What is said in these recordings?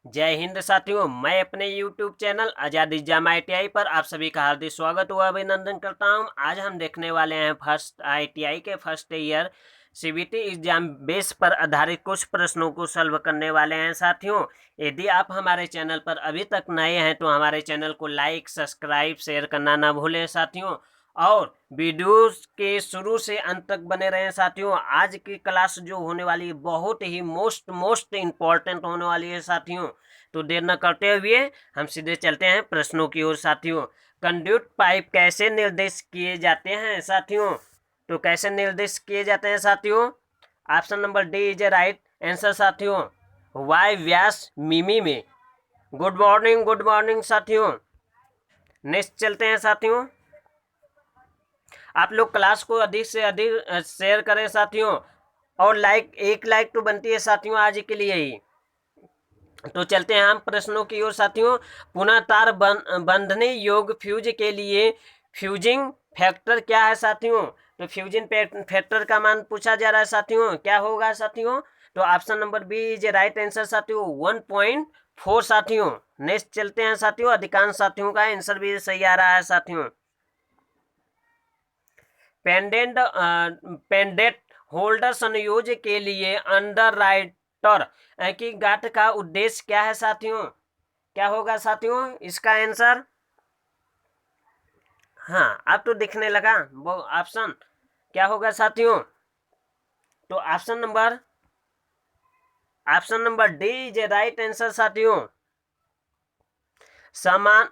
जय हिंद साथियों, मैं अपने YouTube चैनल आज़ादी जामा ITI पर आप सभी का हार्दिक स्वागत व अभिनंदन करता हूं। आज हम देखने वाले हैं फर्स्ट ITI के first year CBT exam base पर आधारित कुछ प्रश्नों को सॉल्व करने वाले हैं साथियों। यदि आप हमारे चैनल पर अभी तक नए हैं तो हमारे चैनल को लाइक, सब्सक्राइब, शेयर करना ना भूलें साथियों, और वीडियोस के शुरू से अंत तक बने रहें साथियों। आज की क्लास जो होने वाली है बहुत ही मोस्ट इम्पॉर्टेंट होने वाली है साथियों। तो देर न करते हुए हम सीधे चलते हैं प्रश्नों की ओर साथियों। कंड्यूट पाइप कैसे निर्देश किए जाते हैं साथियों? तो कैसे निर्देश किए जाते हैं साथियों? Option number D is a right answer साथियों। वाई व्यास मिमी में। गुड मॉर्निंग साथियों। नेक्स्ट चलते हैं साथियों। आप लोग क्लास को अधिक से अधिक शेयर करें साथियों, और एक लाइक तो बनती है साथियों आज के लिए ही। तो चलते हैं हम प्रश्नों की ओर साथियों। पुनः तार बंधने योग्य फ्यूज के लिए फ्यूजिंग फैक्टर क्या है साथियों? तो फ्यूजिंग फैक्टर का मान पूछा जा रहा है साथियों, क्या होगा साथियों? तो option number B is right answer साथियों, 1.4 साथियों। नेक्स्ट चलते हैं साथियों। अधिकांश साथियों का आंसर भी सही आ रहा है साथियों। पेंडेंट होल्डर संयोज के लिए अंडर राइटर की गांठ का उद्देश्य क्या है साथियों? क्या होगा साथियों इसका आंसर? हाँ, अब तो दिखने लगा वो ऑप्शन। क्या होगा साथियों? तो option number D is right answer साथियों। सामान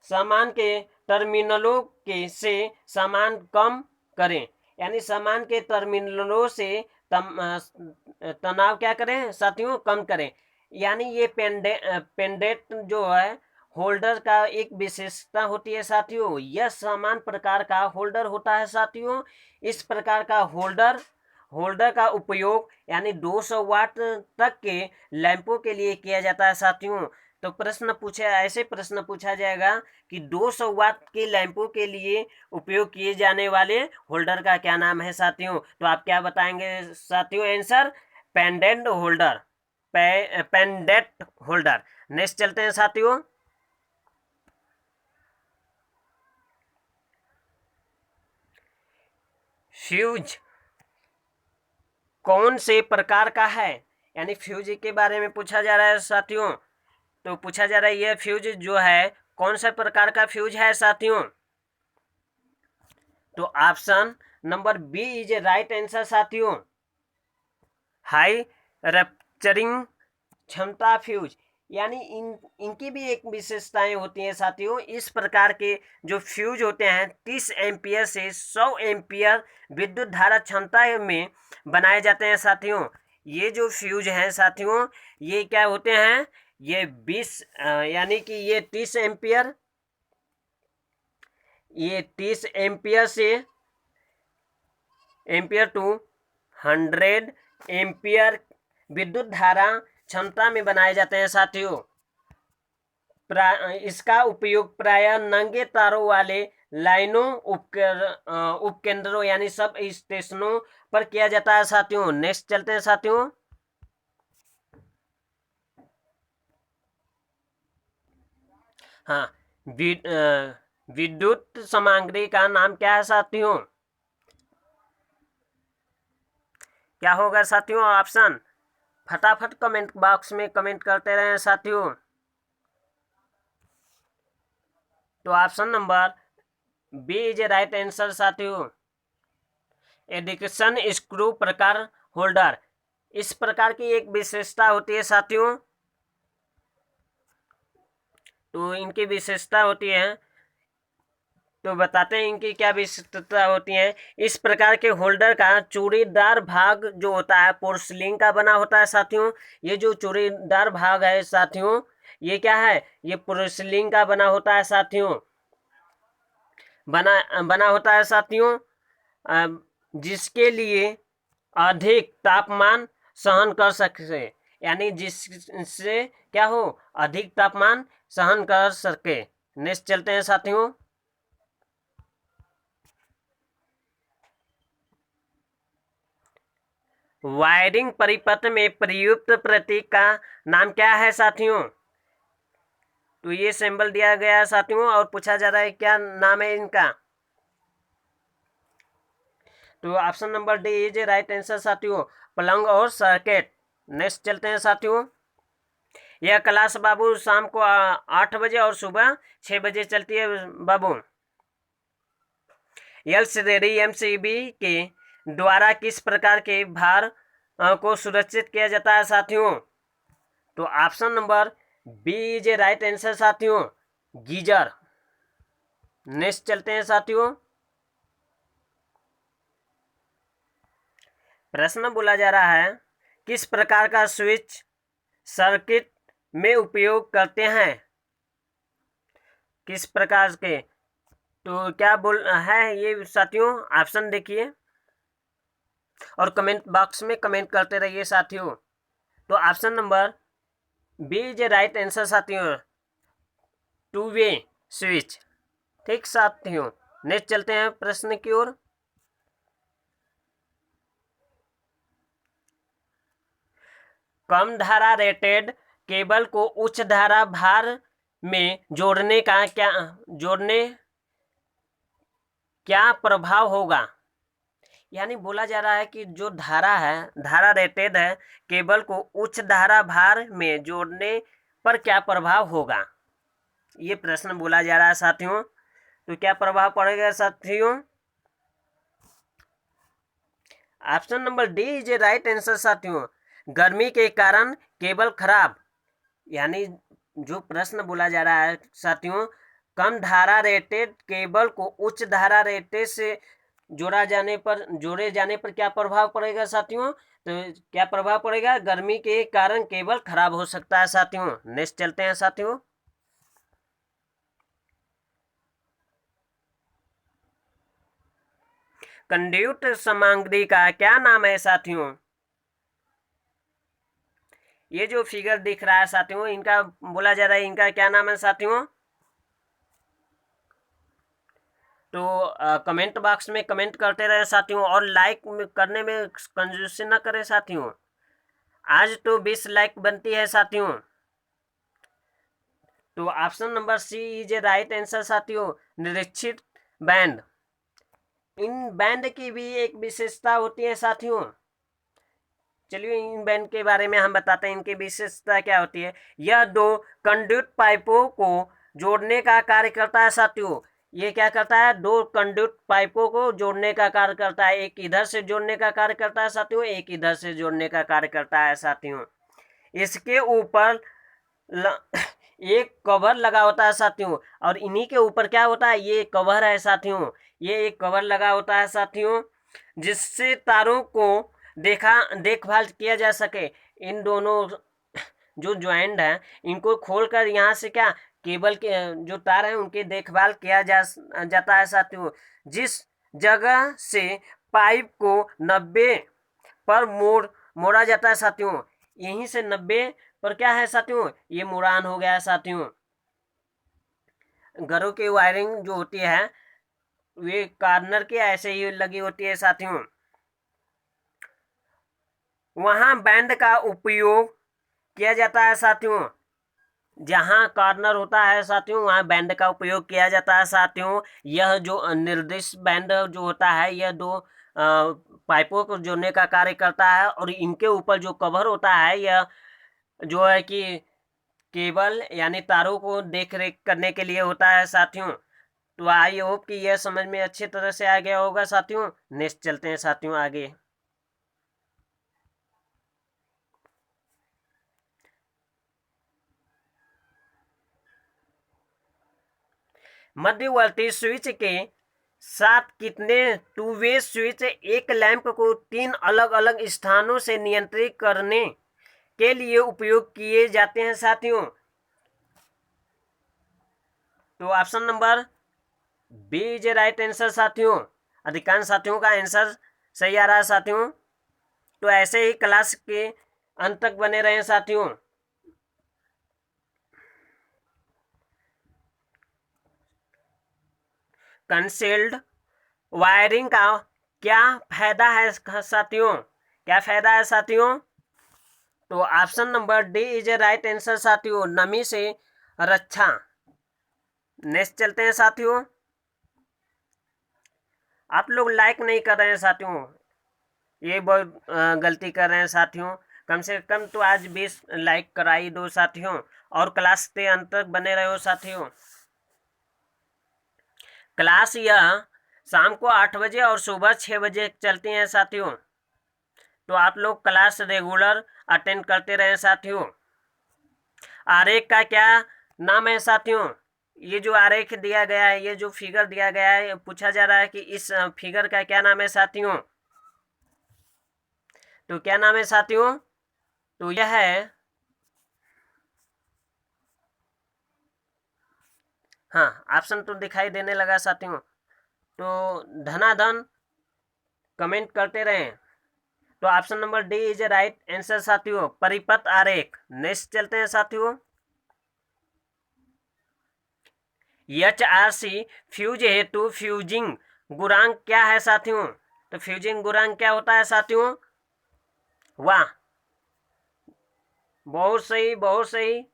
सामान के टर्मिनलों के से सामान कम करें, यानी सामान के टर्मिनलों से तनाव क्या करें साथियों? कम करें। यानी ये पेंडेंट जो है होल्डर का एक विशेषता होती है साथियों। यह समान प्रकार का होल्डर होता है साथियों। इस प्रकार का होल्डर का उपयोग यानी 200 वाट तक के लैंपों के लिए किया जाता है साथियों। तो ऐसे प्रश्न पूछा जाएगा कि 200 वाट के लैंपों के लिए उपयोग किए जाने वाले होल्डर का क्या नाम है साथियों? तो आप क्या बताएंगे साथियों answer? Pendant holder. Pendant holder. Next चलते हैं साथियों। फ्यूज कौन से प्रकार का है? यानी फ्यूज के बारे में पूछा जा रहा है साथियों। तो पूछा जा रहा है यह फ्यूज जो है कौन सा प्रकार का फ्यूज है साथियों? तो option number B is right answer साथियों। हाई रैप्चरिंग क्षमता फ्यूज। यानी इनकी भी एक विशेषताएं होती हैं साथियों। इस प्रकार के जो फ्यूज होते हैं 30 एम्पियर से 100 एम्पियर विद्युत धारा क्षमता में बनाए जाते हैं साथियों। ये जो फ्यूज हैं साथियों, ये क्या होते हैं? ये 20 यानी कि ये 30 एम्पियर से एम्पियर टू 100 एम्पियर विद्युत धारा क्षमता में बनाए जाते हैं साथियों। इसका उपयोग प्रायः नंगे तारों वाले लाइनों उपकेंद्रों यानी सब स्टेशनों पर किया जाता है साथियों। नेक्स्ट चलते हैं साथियों। हाँ, विद्युत सामग्री का नाम क्या है साथियों? क्या होगा साथियों ऑप्शन? फटाफट कमेंट बॉक्स में कमेंट करते रहें साथियों। तो option number B is right answer साथियों। एडिक्शन स्क्रू प्रकार होल्डर। इस प्रकार की एक विशेषता होती है साथियों। तो इनकी विशेषता होती है, तो बताते हैं इनकी क्या विशेषता होती है। इस प्रकार के होल्डर का चूड़ीदार भाग जो होता है पोर्सिलिन का बना होता है साथियों। ये जो चूड़ीदार भाग है साथियों, ये क्या है? ये पोर्सिलिन का बना होता है साथियों। बना होता है साथियों, जिसके लिए अधिक तापमान सहन कर सके, यानी जिससे क्या हो? अधिक तापमान सहन कर सके। नेक्स्ट चलते हैं साथियों। वायरिंग परिपथ में प्रयुक्त प्रतीक का नाम क्या है साथियों? तो ये सिंबल दिया गया है साथियों और पूछा जा रहा है क्या नाम है इनका। तो option number D is right answer साथियों, प्लंग और सर्किट। नेक्स्ट चलते हैं साथियों। यह क्लास बाबू शाम को 8 बजे और सुबह 6 बजे चलती है बाबू। एल श्रेणी एमसीबी के द्वारा किस प्रकार के भार को सुरक्षित किया जाता है साथियों? तो option number B is right answer साथियों, गीजर। नेक्स्ट चलते हैं साथियों। प्रश्न बोला जा रहा है किस प्रकार का स्विच सर्किट में उपयोग करते हैं? किस प्रकार के, तो क्या बोल है ये साथियों? ऑप्शन देखिए और कमेंट बॉक्स में कमेंट करते रहिए साथियों। तो option number B is right answer साथियों, 2 वे स्विच। ठीक साथियों, नेक्स्ट चलते हैं प्रश्न की ओर। कम धारा रेटेड केबल को उच्च धारा भार में जोड़ने क्या प्रभाव होगा? यानी बोला जा रहा है कि जो धारा रेटेड है केबल को उच्च धारा भार में जोड़ने पर क्या प्रभाव होगा, ये प्रश्न बोला जा रहा है साथियों। तो क्या प्रभाव पड़ेगा साथियों? Option number D is right answer साथियों, गर्मी के कारण केबल खराब। यानी जो प्रश्न बोला जा रहा है साथियों, कम धारा रेटेड केबल को उच्च धारा रेटेड से जोड़े जाने पर क्या प्रभाव पड़ेगा साथियों? तो क्या प्रभाव पड़ेगा? गर्मी के कारण केबल खराब हो सकता है साथियों। नेक्स्ट चलते हैं साथियों। कंड्यूट सामग्री का क्या नाम है साथियों? ये जो फिगर दिख रहा है साथियों, इनका बोला जा रहा है इनका क्या नाम है साथियों? तो कमेंट बॉक्स में कमेंट करते रहे साथियों और लाइक करने में कंजूसी न करें साथियों। आज तो 20 लाइक बनती है साथियों। तो option number C is a right answer साथियों, निरीक्षित बैंड। इन बैंड की भी एक विशेषता होती है साथियों। चलिए इन बैंड के बारे में हम बताते हैं, इनकी विशेषता क्या होती है। यह 2 कंड्यूट पाइपों को जोड़ने का कार्य करता है साथियों। ये क्या करता है? 2 कंड्यूट पाइपों को जोड़ने का कार्य करता है। एक इधर से जोड़ने का कार्य करता है साथियों, एक इधर से जोड़ने का कार्य करता है साथियों। इसके ऊपर एक कवर लगा होता है साथियों और इन्हीं के ऊपर क्या होता है? ये कवर है साथियों, ये एक कवर लगा होता है साथियों जिससे तारों को देखभाल किया जा सके। इन दोनों जो ज्वाइंट है इनको खोलकर यहाँ से क्या केबल के जो तार है उनकी देखभाल किया जाता है साथियों। जिस जगह से पाइप को 90 पर मोड़ा जाता है साथियों, यहीं से 90 पर क्या है साथियों? ये मुड़ान हो गया है साथियों। घरों की वायरिंग जो होती है वे कार्नर के ऐसे ही लगी होती है साथियों। वहां बैंड का उपयोग किया जाता है साथियों। जहां कॉर्नर होता है साथियों वहां बैंड का उपयोग किया जाता है साथियों। यह जो निर्दिष्ट बैंड जो होता है यह 2 पाइपों को जोड़ने का कार्य करता है और इनके ऊपर जो कवर होता है यह जो है कि केबल यानी तारों को देख रेख करने के लिए होता है साथियों। तो आई होप कि यह समझ में अच्छी तरह से आ गया होगा साथियों। नेक्स्ट चलते हैं साथियों आगे। मध्यवर्ती स्विच के साथ कितने 2 वे स्विच एक लैंप को 3 अलग अलग स्थानों से नियंत्रित करने के लिए उपयोग किए जाते हैं साथियों? तो option number B is right answer साथियों। अधिकांश साथियों का आंसर सही आ रहा है साथियों। तो ऐसे ही क्लास के अंत तक बने रहे साथियों। कंसील्ड वायरिंग का क्या फायदा है साथियों? क्या फायदा है साथियों? तो option number D is a right answer साथियों, नमी से रक्षा। नेक्स्ट चलते हैं साथियों। आप लोग लाइक नहीं कर रहे हैं साथियों, ये बहुत गलती कर रहे हैं साथियों। कम से कम तो आज 20 लाइक कराई दो साथियों, और क्लास के अंत तक बने रहो साथियों। क्लास यह शाम को 8 बजे और सुबह 6 बजे चलती हैं साथियों, तो आप लोग क्लास रेगुलर अटेंड करते रहें साथियों। आरेख का क्या नाम है साथियों? ये जो आरेख दिया गया है, ये जो फिगर दिया गया है, पूछा जा रहा है कि इस फिगर का क्या नाम है साथियों? तो क्या नाम है साथियों? तो यह है, हाँ ऑप्शन तो दिखाई देने लगा साथियों, तो धनाधन कमेंट करते रहें। तो option number D is a right answer साथियों, परिपथ आरेख। नेक्स्ट चलते हैं साथियों। HRC फ्यूज हेतु फ्यूजिंग गुणांक क्या है साथियों? तो फ्यूजिंग गुणांक क्या होता है साथियों? वाह, बहुत सही बहुत सही।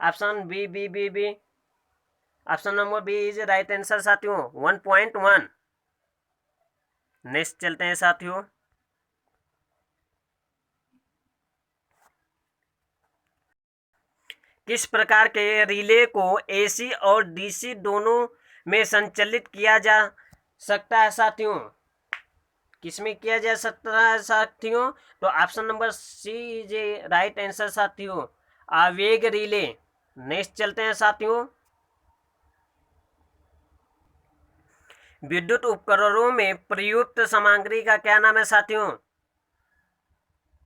Option B B B B option number B is right answer साथियों, 1.1। नेक्स्ट चलते हैं साथियों। किस प्रकार के रिले को AC और DC दोनों में संचालित किया जा सकता है साथियों? किसमें किया जा सकता है साथियों? तो option number C is right answer साथियों, आवेग रिले। नेक्स्ट चलते हैं साथियों। विद्युत उपकरणों में प्रयुक्त सामग्री का क्या नाम है साथियों?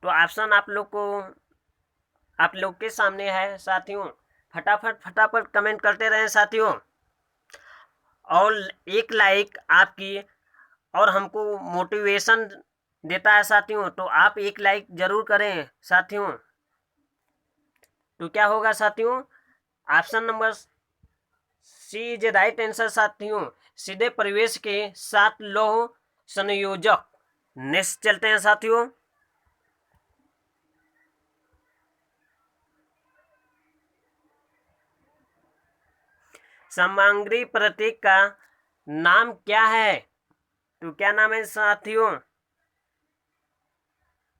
तो ऑप्शन आप लोग के सामने है साथियों, फटाफट फटाफट कमेंट करते रहें साथियों। और एक लाइक आपकी और हमको मोटिवेशन देता है साथियों, तो आप एक लाइक जरूर करें साथियों। तो क्या होगा साथियों? Option number C is right answer साथियों, सीधे परिवेश के साथ लौह संयोजक। नेक्स्ट चलते हैं साथियों। सामग्री प्रतीक का नाम क्या है? तो क्या नाम है साथियों?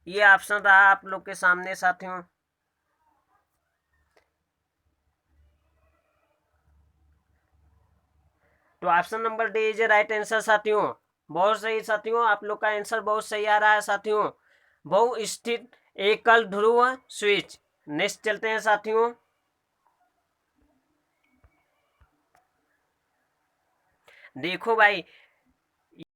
ये ऑप्शन रहा आप लोग के सामने साथियों। तो option number D is right answer साथियों, बहुत सही साथियों, आप लोग का आंसर बहुत सही आ रहा है साथियों, बहुस्थित एकल ध्रुव स्विच। नेक्स्ट चलते हैं साथियों। देखो भाई,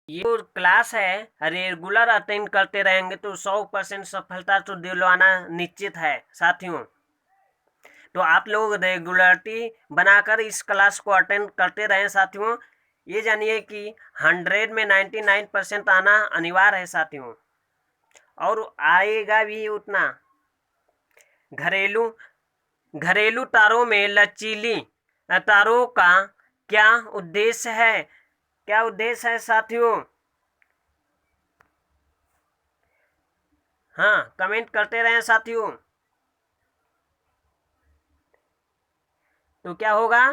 ये जो क्लास है रेगुलर अटेंड करते रहेंगे तो 100% सफलता तो दिलवाना निश्चित है साथियों। तो आप लोग रेगुलरिटी बनाकर इस क्लास को अटेंड करते रहें साथियों। ये जानिए कि 100 में 99% आना अनिवार्य है साथियों, और आएगा भी उतना। घरेलू घरेलू तारों में लचीली तारों का क्या उद्देश्य है? क्या उद्देश्य है साथियों? हाँ कमेंट करते रहें साथियों। तो क्या होगा?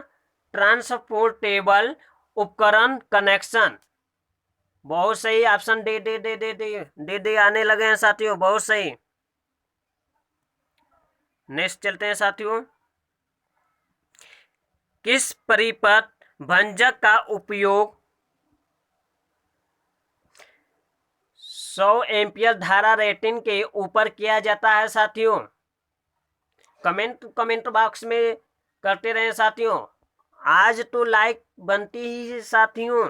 ट्रांसपोर्टेबल उपकरण कनेक्शन। बहुत सही, ऑप्शन दे दे दे दे दे दे दे आने लगे हैं साथियों, बहुत सही। नेक्स्ट चलते हैं साथियों। किस परिपथ भंजक का उपयोग 100 एम्पियर धारा रेटिंग के ऊपर किया जाता है साथियों? कमेंट बॉक्स में करते रहें साथियों, आज तो लाइक बनती ही है साथियों।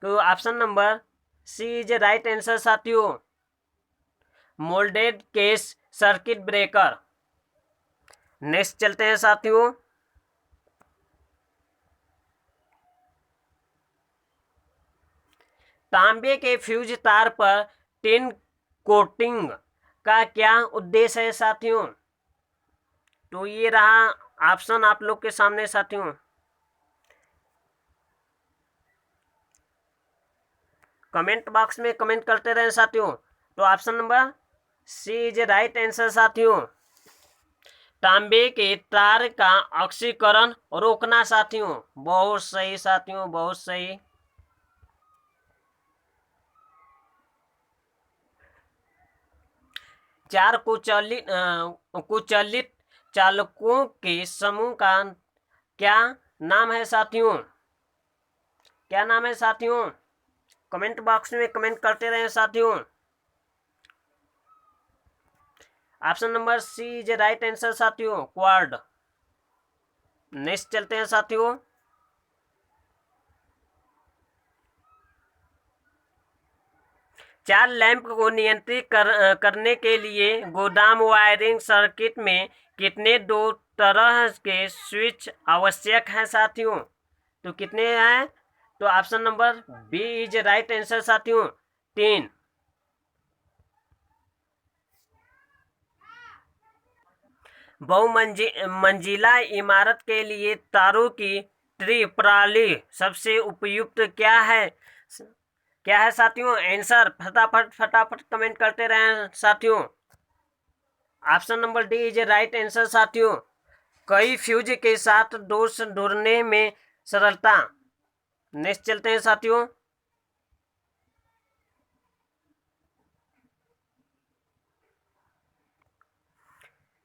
तो option number C is right answer साथियों, moulded case circuit breaker. Next चलते हैं साथियों। तांबे के फ्यूज तार पर टिन कोटिंग का क्या उद्देश्य है साथियों? तो ये रहा ऑप्शन आप लोग के सामने साथियों। कमेंट बॉक्स में कमेंट करते रहें साथियों। तो option number C is right answer साथियों। तांबे के तार का ऑक्सीकरण रोकना साथियों। बहुत सही साथियों, बहुत सही। चार कुचलित चालकों के समूह का क्या नाम है साथियों? क्या नाम है साथियों? कमेंट बॉक्स में कमेंट करते रहे साथियों। Option number C is right answer साथियों, क्वाड। नेक्स्ट चलते हैं साथियों। चार लैंप को नियंत्रित करने के लिए गोदाम वायरिंग सर्किट में कितने दो तरह के स्विच आवश्यक हैं साथियों? तो कितने हैं? तो option number B is right answer साथियों, 3। बहुमंजिला इमारत के लिए तारों की ट्री प्रणाली सबसे उपयुक्त क्या है? क्या है साथियों आंसर? फटाफट फटाफट कमेंट करते रहें साथियों। Option number D is right answer साथियों, कई फ्यूज के साथ दोष ढूंढने में सरलता। नेक्स्ट चलते हैं साथियों।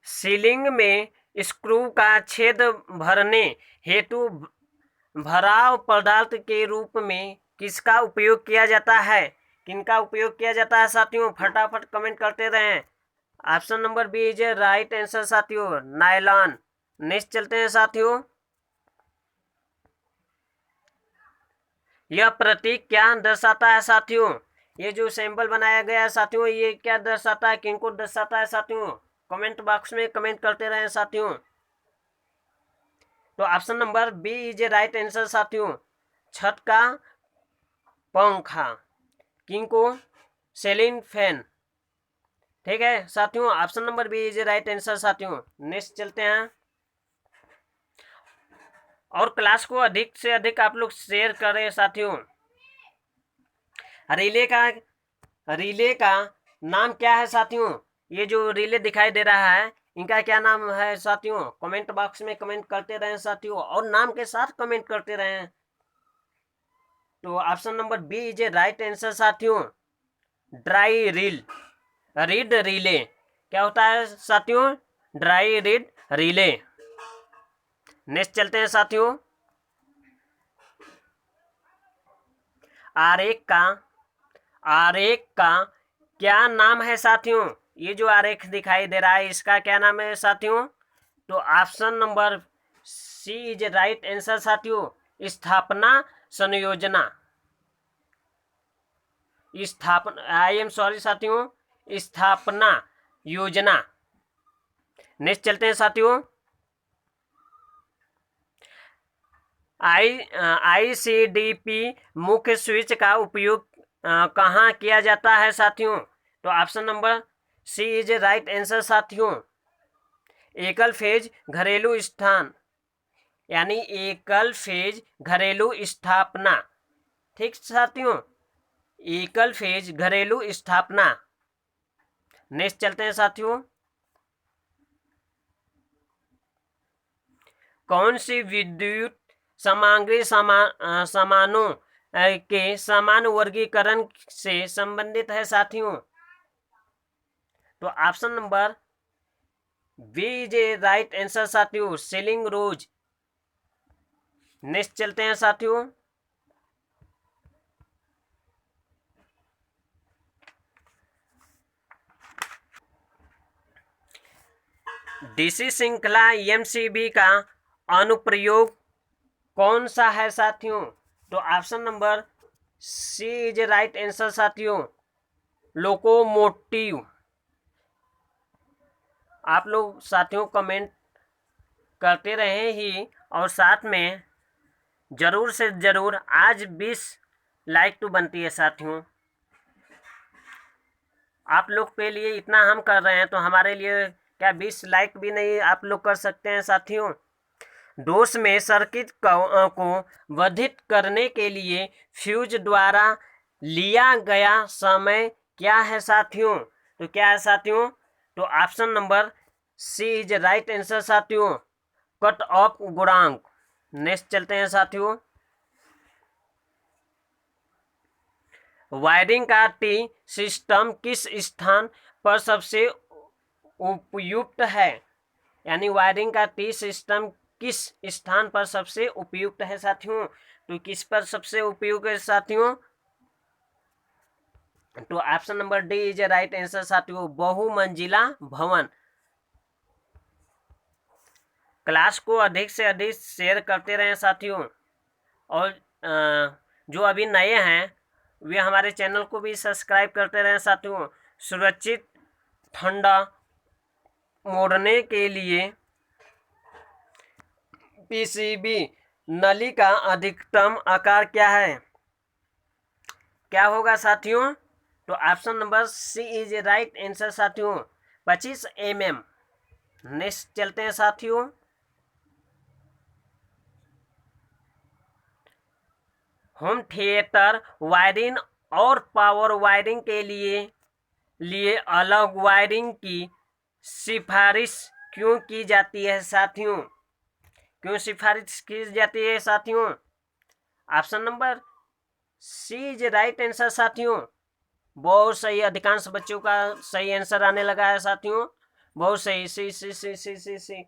सीलिंग में स्क्रू का छेद भरने हेतु भराव पदार्थ के रूप में किसका उपयोग किया जाता है? किनका उपयोग किया जाता है साथियों? फटाफट कमेंट करते रहें। Option number B is right answer साथियों, नायलॉन। नेक्स्ट चलते हैं साथियों। यह प्रतीक क्या दर्शाता है साथियों? ये जो सिंबल बनाया गया है साथियों, ये क्या दर्शाता है, किनको दर्शाता है साथियों? कमेंट बॉक्स में कमेंट करते रहें साथियों। तो option number B is right answer साथियों, छत का पंखा, किनको? Ceiling fan. ठीक है साथियों, option number B is right answer साथियों। नेक्स्ट चलते हैं। और क्लास को अधिक से अधिक आप लोग शेयर करें साथियों। रिले का नाम क्या है साथियों? ये जो रिले दिखाई दे रहा है, इनका क्या नाम है साथियों? कमेंट बॉक्स में कमेंट करते रहें साथियों, और नाम के साथ कमेंट करते रहें। तो option number B is right answer साथियों, ड्राई रीड रिले। क्या होता है साथियों? Dry reed relay. नेक्स्ट चलते हैं साथियों। आरेख का क्या नाम है साथियों? ये जो आरेख दिखाई दे रहा है, इसका क्या नाम है साथियों? तो option number C is right answer साथियों, स्थापना संयोजना। आई एम सॉरी साथियों, स्थापना योजना। नेक्स्ट चलते हैं साथियों। ICDP मुख्य स्विच का उपयोग कहाँ किया जाता है साथियों? तो option number C is right answer साथियों, एकल फेज घरेलू स्थान, यानी एकल फेज घरेलू स्थापना। ठीक साथियों, एकल फेज घरेलू स्थापना। नेक्स्ट चलते हैं साथियों। कौन सी विद्युत सामग्री सामानों के समान वर्गीकरण से संबंधित है साथियों? तो option number B is right answer साथियों, सीलिंग रोज। नेक्स्ट चलते हैं साथियों। डीसी श्रृंखला एमसीबी का अनुप्रयोग कौन सा है साथियों? तो option number C is right answer साथियों, लोकोमोटिव। आप लोग साथियों कमेंट करते रहे ही, और साथ में जरूर से जरूर आज 20 लाइक तो बनती है साथियों। आप लोग के लिए इतना हम कर रहे हैं, तो हमारे लिए क्या 20 लाइक भी नहीं आप लोग कर सकते हैं साथियों? दोष में सर्किट को वर्धित करने के लिए फ्यूज द्वारा लिया गया समय क्या है साथियों? तो क्या है साथियों? तो option number C is right answer साथियों, कट ऑफ गुणांक। नेक्स्ट चलते हैं साथियों। वायरिंग का टी सिस्टम किस स्थान पर सबसे उपयुक्त है? यानी वायरिंग का टी सिस्टम किस स्थान पर सबसे उपयुक्त है साथियों? तो किस पर सबसे उपयुक्त है साथियों? तो option number D is right answer साथियों, बहुमंजिला भवन। क्लास को अधिक से अधिक शेयर करते रहें साथियों, और जो अभी नए हैं वे हमारे चैनल को भी सब्सक्राइब करते रहें साथियों। सुरक्षित ठंडा मोड़ने के लिए पीसीबी नली का अधिकतम आकार क्या है? क्या होगा साथियों? तो option number C is right answer साथियों, 25 mm। नेक्स्ट चलते हैं साथियों। होम थिएटर वायरिंग और पावर वायरिंग के लिए अलग वायरिंग की सिफारिश क्यों की जाती है साथियों? क्यों सिफारिश की जाती है साथियों? Option number C is right answer साथियों, बहुत सही। अधिकांश बच्चों का सही आंसर आने लगा है साथियों, बहुत सही। सी सी सी सी सी सी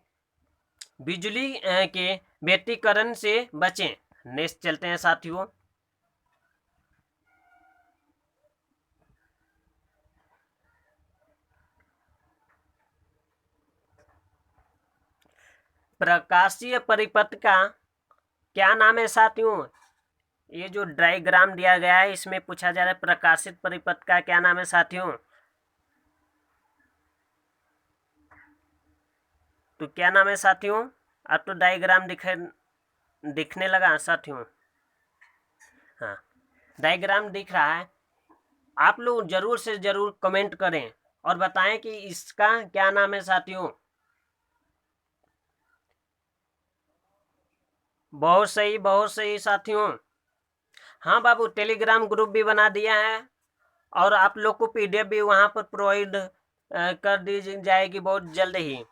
बिजली के व्यतिकरण से बचें। नेक्स्ट चलते हैं साथियों। प्रकाशीय परिपथ का क्या नाम है साथियों? ये जो डायग्राम दिया गया है इसमें पूछा जा रहा है प्रकाशित परिपथ का क्या नाम है साथियों? तो क्या नाम है साथियों? अब तो डायग्राम दिखने लगा साथियों। हाँ, डायग्राम दिख रहा है। आप लोग जरूर से जरूर कमेंट करें और बताएं कि इसका क्या नाम है साथियों। बहुत सही, बहुत सही साथियों। हाँ बाबू, टेलीग्राम ग्रुप भी बना दिया है और आप लोग को पीडीएफ भी वहां पर प्रोवाइड कर दी जाएगी बहुत जल्द ही।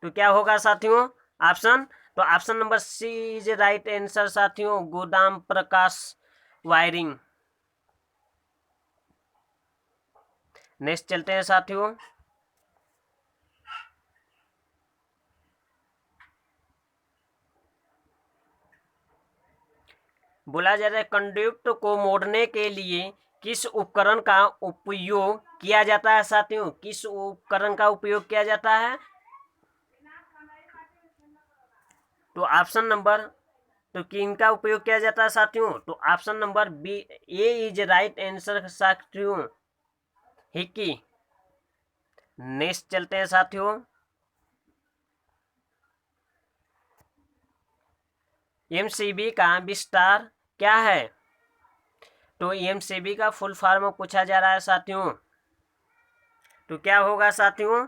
तो क्या होगा साथियों ऑप्शन? तो option number C is right answer साथियों, गोदाम प्रकाश वायरिंग। नेक्स्ट चलते हैं साथियों। बोला जा रहा है कंडक्ट को मोड़ने के लिए किस उपकरण का उपयोग किया जाता है साथियों? किस उपकरण का उपयोग किया जाता है? तो ऑप्शन नंबर, तो किन का उपयोग किया जाता है साथियों? तो option number B A is right answer साथियों, हिक्की। नेक्स्ट चलते हैं साथियों। एमसीबी का विस्तार क्या है? तो एमसीबी का फुल फॉर्म पूछा जा रहा है साथियों। तो क्या होगा साथियों?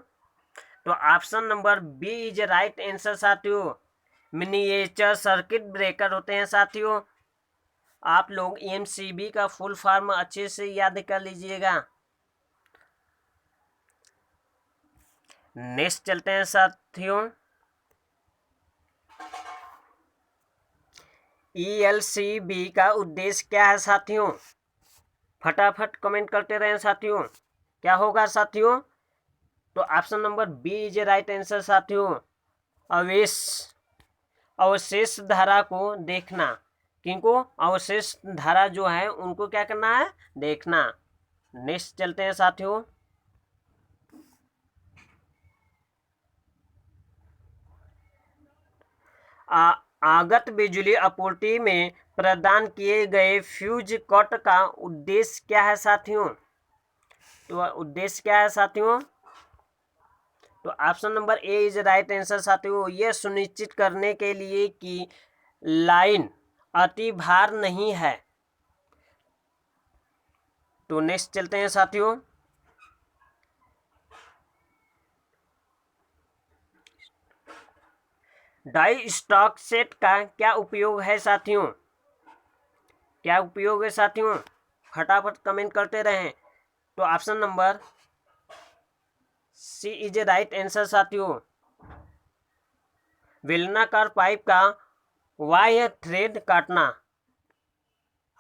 तो option number B is right answer साथियों, मिनिएचर सर्किट ब्रेकर होते हैं साथियों। आप लोग एमसीबी का फुल फॉर्म अच्छे से याद कर लीजिएगा। नेक्स्ट चलते हैं साथियों। ईएलसीबी का उद्देश्य क्या है साथियों? फटाफट कमेंट करते रहें साथियों। क्या होगा साथियों? तो option number B is right answer साथियों, अवेश अवशेष धारा को देखना। किनको? अवशेष धारा जो है उनको क्या करना है? देखना। नेक्स्ट चलते हैं साथियों। आगत बिजली आपूर्ति में प्रदान किए गए फ्यूज कट का उद्देश्य क्या है साथियों? तो उद्देश्य क्या है साथियों? तो option number A is right answer साथियों, यह सुनिश्चित करने के लिए कि लाइन अति भार नहीं है। तो नेक्स्ट चलते हैं साथियों। डाई स्टॉक सेट का क्या उपयोग है साथियों? क्या उपयोग है साथियों? फटाफट कमेंट करते रहें। तो option number C is a right answer साथियों। बेलनाकार पाइप का वायर थ्रेड काटना।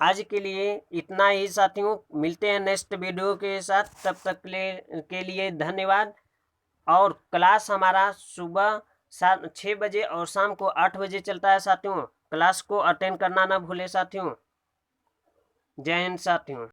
आज के लिए इतना ही साथियों, मिलते हैं नेक्स्ट वीडियो के साथ, तब तक के लिए धन्यवाद। और क्लास हमारा सुबह 6 बजे और शाम को 8 बजे चलता है साथियों। क्लास को अटेंड करना ना भूले साथियों। जय हिंद साथियों।